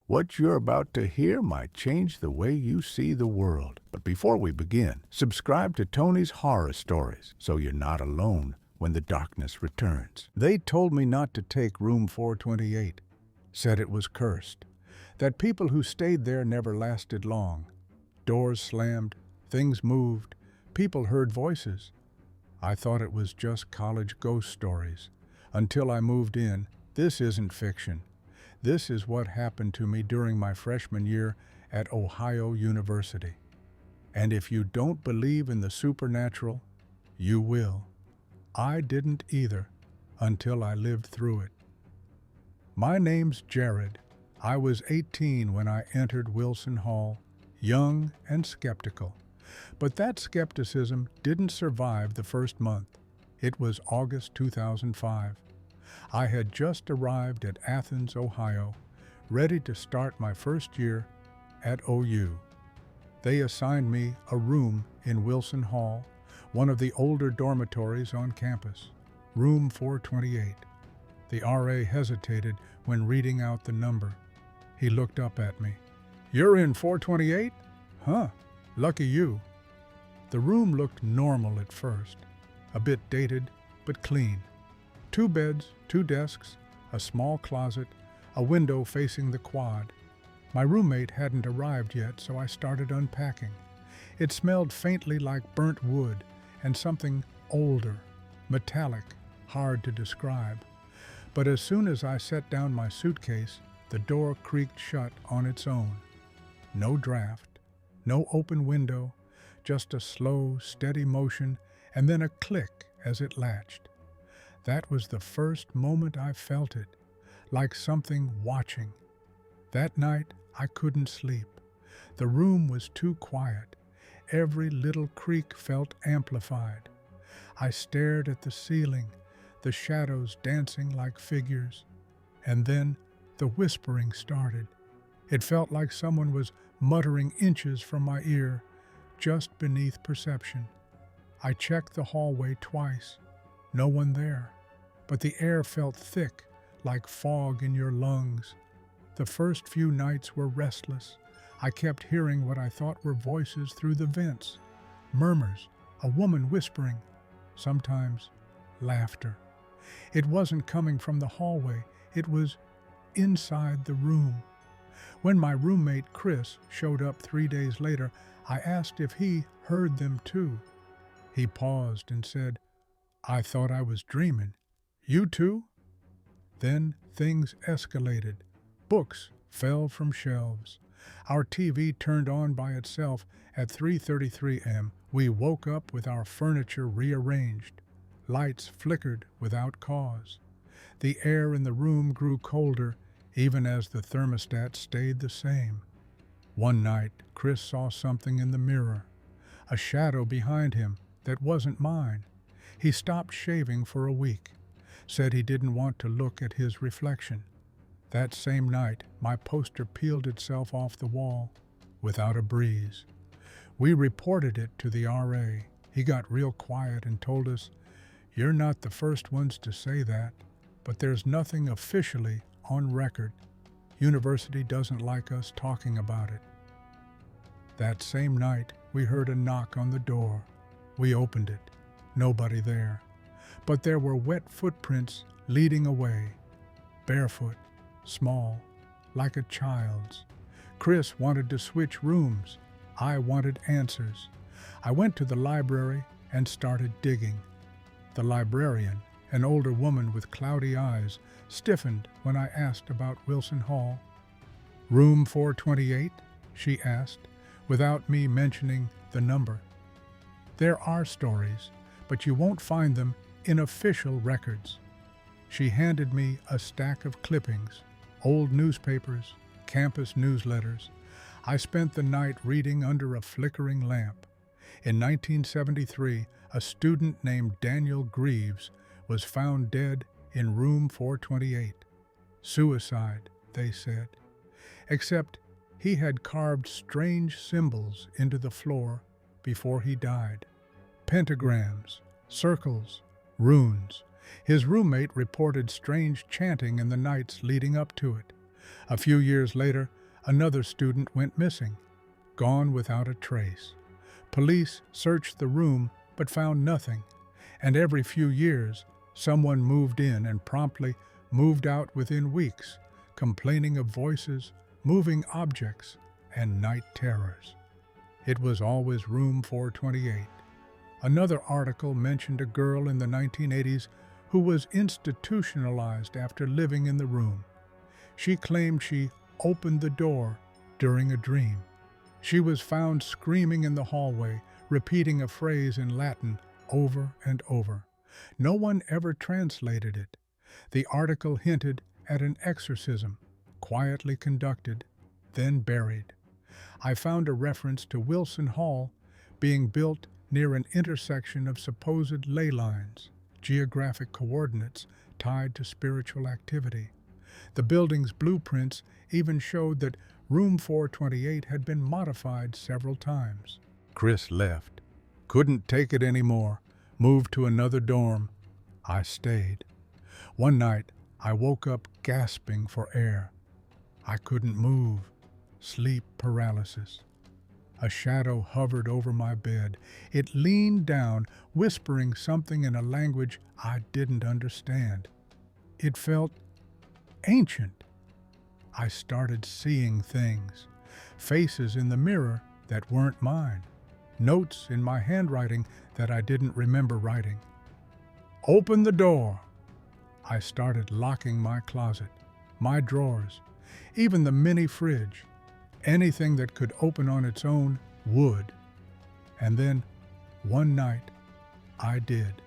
What you're about to hear might change the way you see the world. But before we begin, subscribe to Tony's Horror Stories so you're not alone when the darkness returns. They told me not to take room 428, said it was cursed, that people who stayed there never lasted long. Doors slammed, things moved, people heard voices. I thought it was just college ghost stories. Until I moved in. This isn't fiction. This is what happened to me during my freshman year at Ohio University. And if you don't believe in the supernatural, you will. I didn't either, until I lived through it. My name's Jared. I was 18 when I entered Wilson Hall, young and skeptical. But that skepticism didn't survive the first month. It was August 2005. I had just arrived at Athens, Ohio, ready to start my first year at OU. They assigned me a room in Wilson Hall, one of the older dormitories on campus, room 428. The RA hesitated when reading out the number. He looked up at me. "You're in 428? Huh, lucky you." The room looked normal at first, a bit dated, but clean. 2 beds, 2 desks, a small closet, a window facing the quad. My roommate hadn't arrived yet, so I started unpacking. It smelled faintly like burnt wood and something older, metallic, hard to describe. But as soon as I set down my suitcase, the door creaked shut on its own. No draft, no open window, just a slow, steady motion and then a click as it latched. That was the first moment I felt it, like something watching. That night, I couldn't sleep. The room was too quiet. Every little creak felt amplified. I stared at the ceiling, the shadows dancing like figures. And then the whispering started. It felt like someone was muttering inches from my ear, just beneath perception. I checked the hallway twice. No one there. But the air felt thick, like fog in your lungs. The first few nights were restless. I kept hearing what I thought were voices through the vents. Murmurs, a woman whispering, sometimes laughter. It wasn't coming from the hallway, it was inside the room. When my roommate Chris showed up 3 days later, I asked if he heard them too. He paused and said, "I thought I was dreaming. You too?" Then things escalated. Books fell from shelves. Our TV turned on by itself at 3:33 a.m. We woke up with our furniture rearranged. Lights flickered without cause. The air in the room grew colder, even as the thermostat stayed the same. One night, Chris saw something in the mirror, a shadow behind him that wasn't mine. He stopped shaving for a week. Said he didn't want to look at his reflection. That same night, my poster peeled itself off the wall, without a breeze. We reported it to the RA. He got real quiet and told us, "You're not the first ones to say that, but there's nothing officially on record. University doesn't like us talking about it." That same night, we heard a knock on the door. We opened it. Nobody there. But there were wet footprints leading away, barefoot, small, like a child's. Chris wanted to switch rooms. I wanted answers. I went to the library and started digging. The librarian, an older woman with cloudy eyes, stiffened when I asked about Wilson Hall. "Room 428?" she asked, without me mentioning the number. "There are stories, but you won't find them in official records." She handed me a stack of clippings, old newspapers, campus newsletters. I spent the night reading under a flickering lamp. In 1973, a student named Daniel Greaves was found dead in room 428. Suicide, they said. Except he had carved strange symbols into the floor before he died. Pentagrams, circles, runes. His roommate reported strange chanting in the nights leading up to it. A few years later, another student went missing, gone without a trace. Police searched the room but found nothing, and every few years, someone moved in and promptly moved out within weeks, complaining of voices, moving objects, and night terrors. It was always room 428. Another article mentioned a girl in the 1980s who was institutionalized after living in the room. She claimed she opened the door during a dream. She was found screaming in the hallway, repeating a phrase in Latin over and over. No one ever translated it. The article hinted at an exorcism, quietly conducted, then buried. I found a reference to Wilson Hall being built near an intersection of supposed ley lines, geographic coordinates tied to spiritual activity. The building's blueprints even showed that room 428 had been modified several times. Chris left. Couldn't take it anymore. Moved to another dorm. I stayed. One night, I woke up gasping for air. I couldn't move. Sleep paralysis. A shadow hovered over my bed. It leaned down, whispering something in a language I didn't understand. It felt ancient. I started seeing things. Faces in the mirror that weren't mine. Notes in my handwriting that I didn't remember writing. Open the door. I started locking my closet, my drawers, even the mini fridge. Anything that could open on its own would. And then, one night, I did.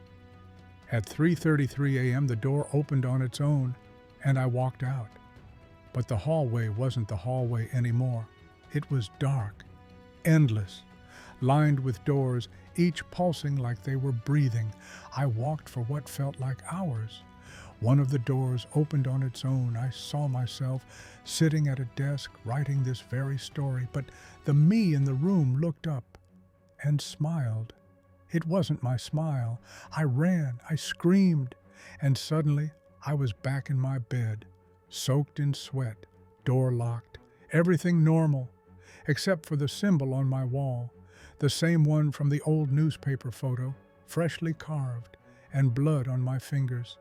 At 3:33 a.m., the door opened on its own, and I walked out. But the hallway wasn't the hallway anymore. It was dark, endless, lined with doors, each pulsing like they were breathing. I walked for what felt like hours. One of the doors opened on its own. I saw myself sitting at a desk writing this very story, but the me in the room looked up and smiled. It wasn't my smile. I ran, I screamed, and suddenly I was back in my bed, soaked in sweat, door locked, everything normal, except for the symbol on my wall, the same one from the old newspaper photo, freshly carved, and blood on my fingers.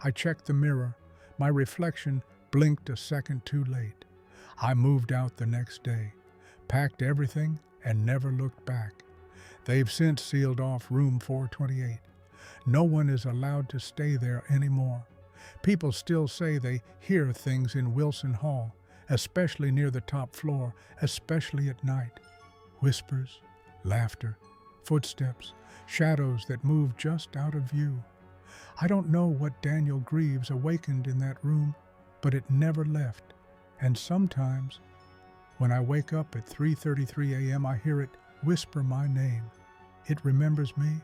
I checked the mirror. My reflection blinked a second too late. I moved out the next day, packed everything, and never looked back. They've since sealed off room 428. No one is allowed to stay there anymore. People still say they hear things in Wilson Hall, especially near the top floor, especially at night. Whispers, laughter, footsteps, shadows that move just out of view. I don't know what Daniel Greaves awakened in that room, but it never left. And sometimes, when I wake up at 3:33 a.m., I hear it whisper my name. It remembers me,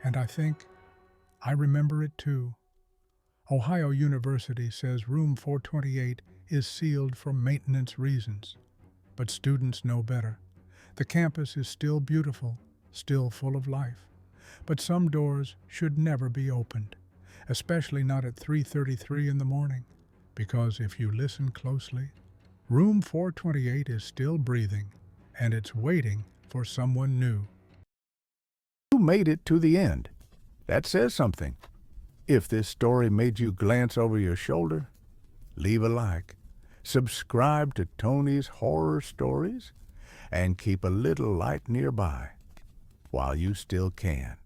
and I think I remember it too. Ohio University says room 428 is sealed for maintenance reasons, but students know better. The campus is still beautiful, still full of life, but some doors should never be opened, especially not at 3:33 in the morning, because if you listen closely, room 428 is still breathing, and it's waiting for someone new. You made it to the end. That says something. If this story made you glance over your shoulder, leave a like, subscribe to Tony's Horror Stories, and keep a little light nearby while you still can.